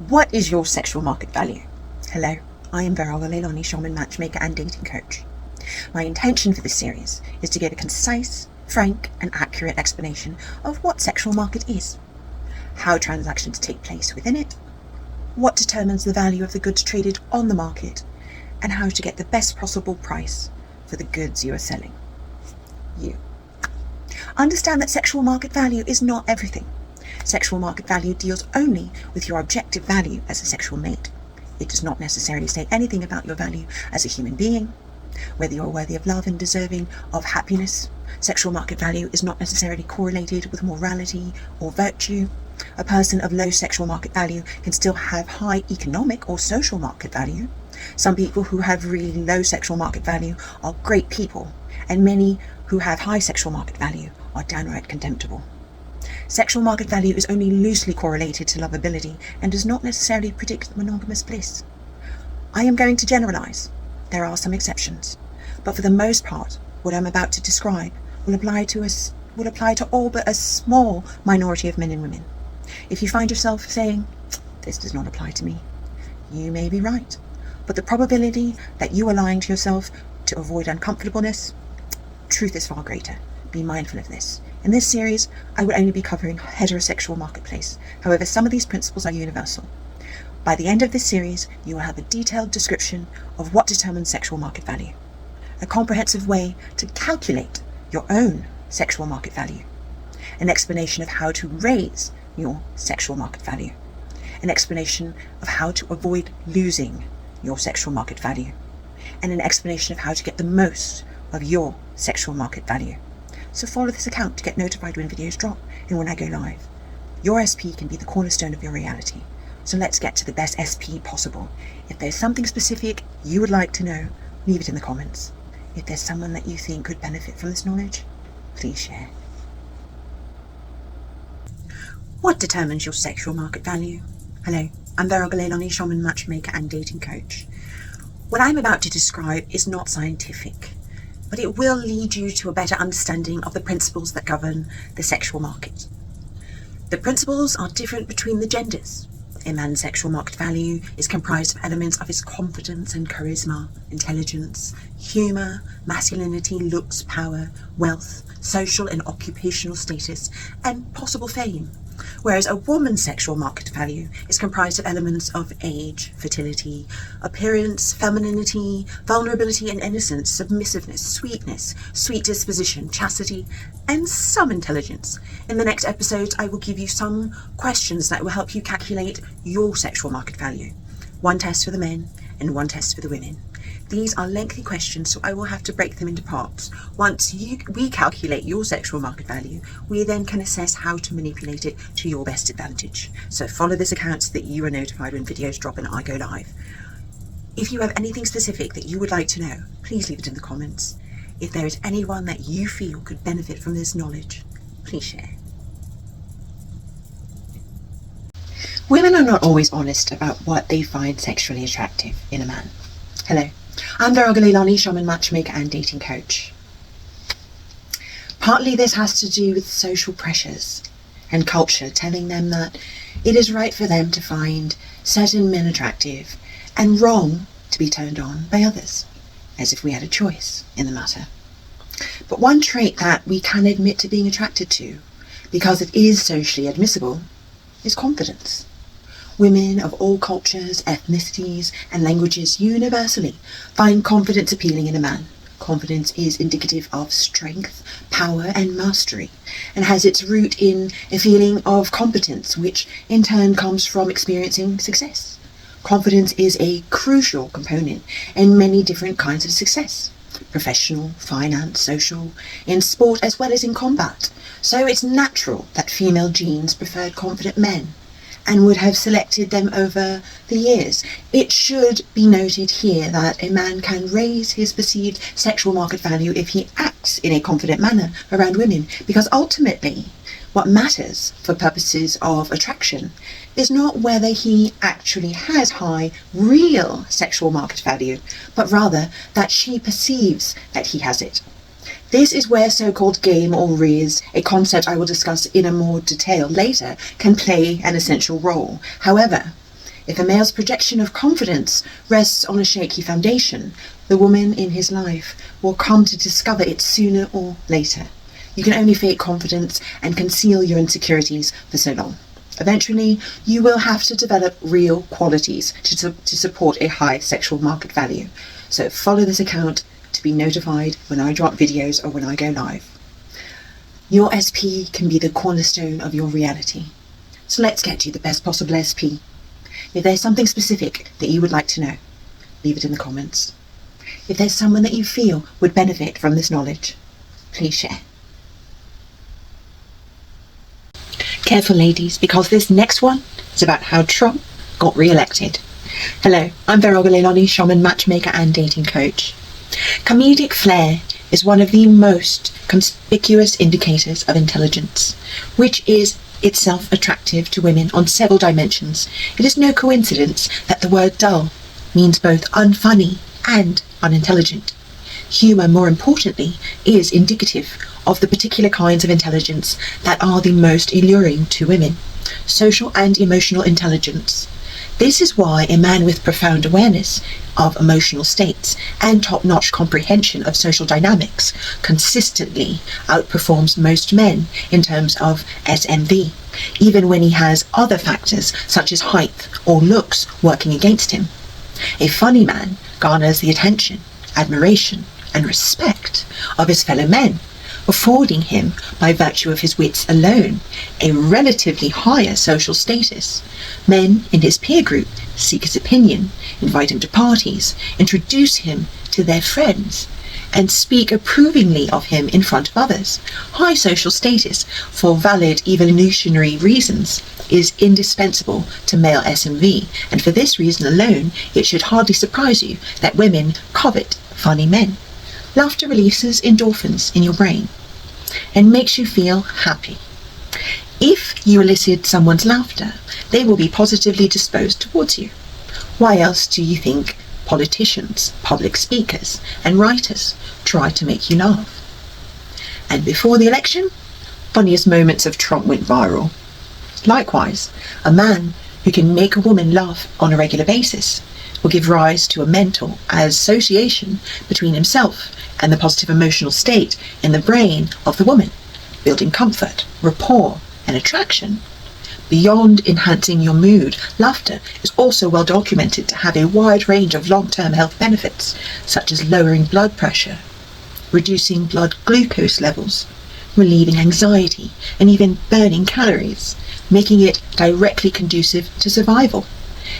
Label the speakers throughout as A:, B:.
A: What is your sexual market value? Hello, I am Veroga Leilani, shaman, matchmaker and dating coach. My intention for this series is to give a concise, frank and accurate explanation of what sexual market is, how transactions take place within it, what determines the value of the goods traded on the market, and how to get the best possible price for the goods you are selling. You. Understand that sexual market value is not everything. Sexual market value deals only with your objective value as a sexual mate. It does not necessarily say anything about your value as a human being, whether you're worthy of love and deserving of happiness. Sexual market value is not necessarily correlated with morality or virtue. A person of low sexual market value can still have high economic or social market value. Some people who have really low sexual market value are great people, and many who have high sexual market value are downright contemptible. Sexual market value is only loosely correlated to lovability and does not necessarily predict monogamous bliss. I am going to generalize. There are some exceptions, but for the most part, what I'm about to describe will apply to all but a small minority of men and women. If you find yourself saying, "This does not apply to me," you may be right, but the probability that you are lying to yourself to avoid uncomfortableness, truth is far greater. Be mindful of this. In this series, I will only be covering heterosexual marketplace. However, some of these principles are universal. By the end of this series, you will have a detailed description of what determines sexual market value, a comprehensive way to calculate your own sexual market value, an explanation of how to raise your sexual market value, an explanation of how to avoid losing your sexual market value, and an explanation of how to get the most of your sexual market value. So follow this account to get notified when videos drop and when I go live. Your SP can be the cornerstone of your reality. So let's get to the best SP possible. If there's something specific you would like to know, leave it in the comments. If there's someone that you think could benefit from this knowledge, please share. What determines your sexual market value? Hello, I'm Veroga Leilani, shaman, matchmaker and dating coach. What I'm about to describe is not scientific, but it will lead you to a better understanding of the principles that govern the sexual market. The principles are different between the genders. A man's sexual market value is comprised of elements of his confidence and charisma, intelligence, humour, masculinity, looks, power, wealth, social and occupational status, and possible fame. Whereas a woman's sexual market value is comprised of elements of age, fertility, appearance, femininity, vulnerability and innocence, submissiveness, sweetness, sweet disposition, chastity, and some intelligence. In the next episodes, I will give you some questions that will help you calculate your sexual market value. One test for the men and one test for the women. These are lengthy questions, so I will have to break them into parts. Once we calculate your sexual market value, we then can assess how to manipulate it to your best advantage. So follow this account so that you are notified when videos drop and I go live. If you have anything specific that you would like to know, please leave it in the comments. If there is anyone that you feel could benefit from this knowledge, please share. Women are not always honest about what they find sexually attractive in a man. Hello, I'm Veroga Leilani, shaman, matchmaker and dating coach. Partly this has to do with social pressures and culture telling them that it is right for them to find certain men attractive and wrong to be turned on by others, as if we had a choice in the matter. But one trait that we can admit to being attracted to, because it is socially admissible, is confidence. Women of all cultures, ethnicities and languages universally find confidence appealing in a man. Confidence is indicative of strength, power and mastery, and has its root in a feeling of competence, which in turn comes from experiencing success. Confidence is a crucial component in many different kinds of success: professional, finance, social, in sport as well as in combat. So it's natural that female genes preferred confident men and would have selected them over the years. It should be noted here that a man can raise his perceived sexual market value if he acts in a confident manner around women, because ultimately what matters for purposes of attraction is not whether he actually has high real sexual market value, but rather that she perceives that he has it. This is where so-called game or riz, a concept I will discuss in a more detail later, can play an essential role. However, If a male's projection of confidence rests on a shaky foundation, the woman in his life will come to discover it sooner or later. You can only fake confidence and conceal your insecurities for so long. Eventually, you will have to develop real qualities to support a high sexual market value. So follow this account to be notified when I drop videos or when I go live. Your SP can be the cornerstone of your reality. So let's get you the best possible SP. If there's something specific that you would like to know, leave it in the comments. If there's someone that you feel would benefit from this knowledge, please share. Careful ladies, because this next one is about how Trump got re-elected. Hello, I'm Veroga Leilani, shaman, matchmaker and dating coach. Comedic flair is one of the most conspicuous indicators of intelligence, which is itself attractive to women on several dimensions. It is no coincidence that the word dull means both unfunny and unintelligent. Humour, more importantly, is indicative of the particular kinds of intelligence that are the most alluring to women. Social and emotional intelligence. This is why a man with profound awareness of emotional states and top-notch comprehension of social dynamics consistently outperforms most men in terms of SMV, even when he has other factors such as height or looks working against him. A funny man garners the attention, admiration, and respect of his fellow men, affording him, by virtue of his wits alone, a relatively higher social status. Men in his peer group seek his opinion, invite him to parties, introduce him to their friends, and speak approvingly of him in front of others. High social status, for valid evolutionary reasons, is indispensable to male SMV, and for this reason alone, it should hardly surprise you that women covet funny men. Laughter releases endorphins in your brain and makes you feel happy. If you elicit someone's laughter, they will be positively disposed towards you. Why else do you think politicians, public speakers, and writers try to make you laugh? And before the election, funniest moments of Trump went viral. Likewise, a man who can make a woman laugh on a regular basis will give rise to a mental association between himself and the positive emotional state in the brain of the woman, building comfort, rapport, and attraction. Beyond enhancing your mood, laughter is also well documented to have a wide range of long-term health benefits, such as lowering blood pressure, reducing blood glucose levels, relieving anxiety, and even burning calories, making it directly conducive to survival.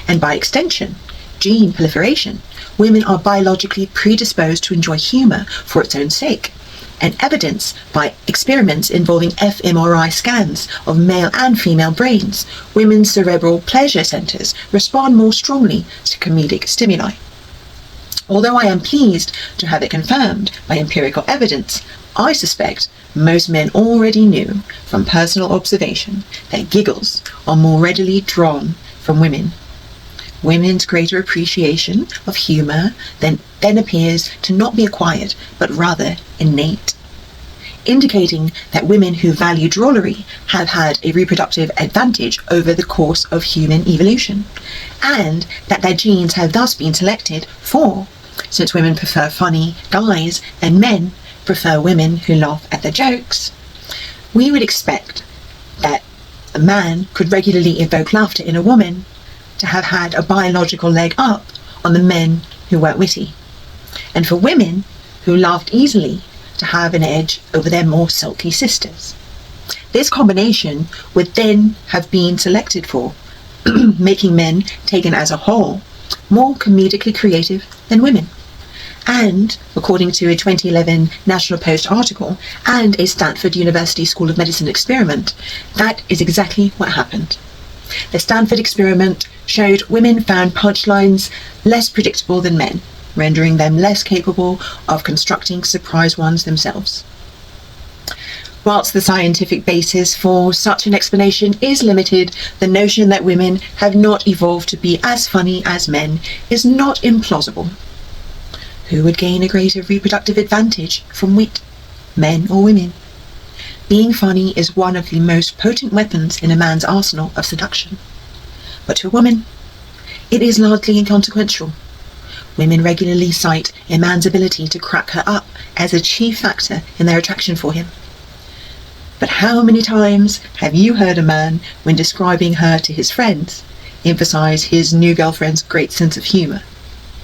A: And by extension, gene proliferation. Women are biologically predisposed to enjoy humour for its own sake, and evidence by experiments involving fMRI scans of male and female brains, women's cerebral pleasure centres respond more strongly to comedic stimuli. Although I am pleased to have it confirmed by empirical evidence, I suspect most men already knew from personal observation that giggles are more readily drawn from women. Women's greater appreciation of humour then appears to not be acquired, but rather innate, indicating that women who value drollery have had a reproductive advantage over the course of human evolution, and that their genes have thus been selected for, since women prefer funny guys and men prefer women who laugh at their jokes. We would expect that a man could regularly evoke laughter in a woman to have had a biological leg up on the men who weren't witty, and for women who laughed easily to have an edge over their more sulky sisters. This combination would then have been selected for, making men, taken as a whole, more comedically creative than women. And, according to a 2011 National Post article and a Stanford University School of Medicine experiment, that is exactly what happened. The Stanford experiment showed women found punchlines less predictable than men, rendering them less capable of constructing surprise ones themselves. Whilst the scientific basis for such an explanation is limited, the notion that women have not evolved to be as funny as men is not implausible. Who would gain a greater reproductive advantage from wit, men or women? Being funny is one of the most potent weapons in a man's arsenal of seduction. But to a woman, It is largely inconsequential. Women regularly cite a man's ability to crack her up as a chief factor in their attraction for him. But how many times have you heard a man, when describing her to his friends, emphasize his new girlfriend's great sense of humour?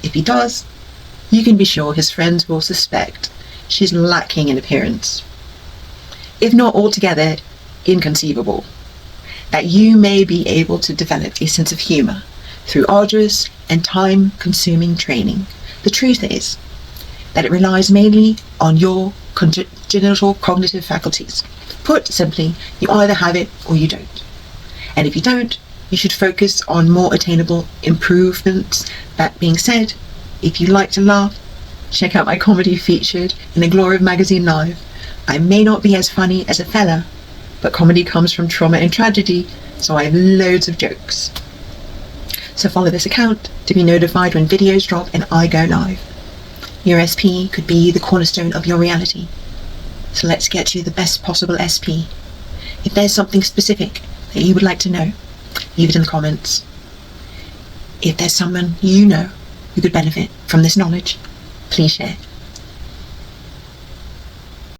A: If he does, you can be sure his friends will suspect she's lacking in appearance, if not altogether inconceivable, that you may be able to develop a sense of humour through arduous and time-consuming training. The truth is that it relies mainly on your congenital cognitive faculties. Put simply, you either have it or you don't. And if you don't, you should focus on more attainable improvements. That being said, if you like to laugh, check out my comedy featured in the Glory of Magazine Live. I may not be as funny as a fella, but comedy comes from trauma and tragedy, so I have loads of jokes. So follow this account to be notified when videos drop and I go live. Your SP could be the cornerstone of your reality. So let's get you the best possible SP. If there's something specific that you would like to know, leave it in the comments. If there's someone you know who could benefit from this knowledge, please share.